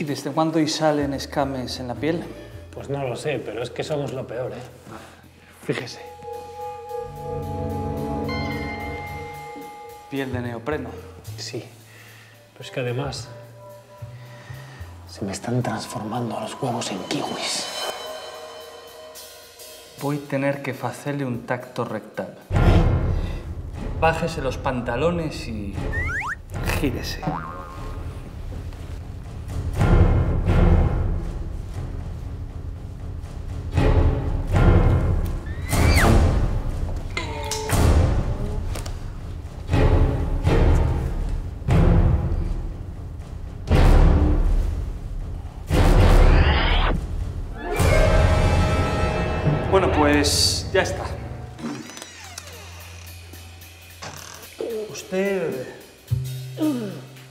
¿Y desde cuándo y salen escames en la piel? Pues no lo sé, pero es que somos lo peor, ¿eh? Fíjese. Piel de neopreno. Sí, pero es que además se me están transformando los huevos en kiwis. Voy a tener que hacerle un tacto rectal. Bájese los pantalones y gírese. Bueno, pues ya está. Usted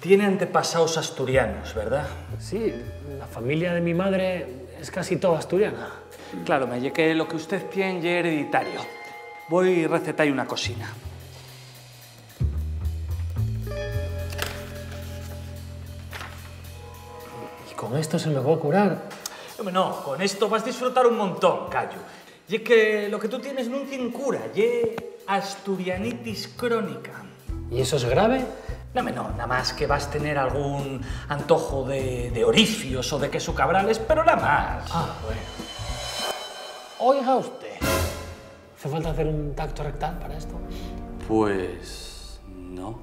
tiene antepasados asturianos, ¿verdad? Sí, la familia de mi madre es casi toda asturiana. Claro, me que lo que usted tiene es hereditario. Voy a recetar una cocina. ¿Y con esto se me va a curar? Hombre, no, con esto vas a disfrutar un montón, Cayo. Y es que lo que tú tienes no tiene cura, y asturianitis crónica. ¿Y eso es grave? No, nada más que vas a tener algún antojo de oricios o de queso cabrales, pero nada más. Ah, bueno. Oiga usted, ¿hace falta hacer un tacto rectal para esto? Pues no.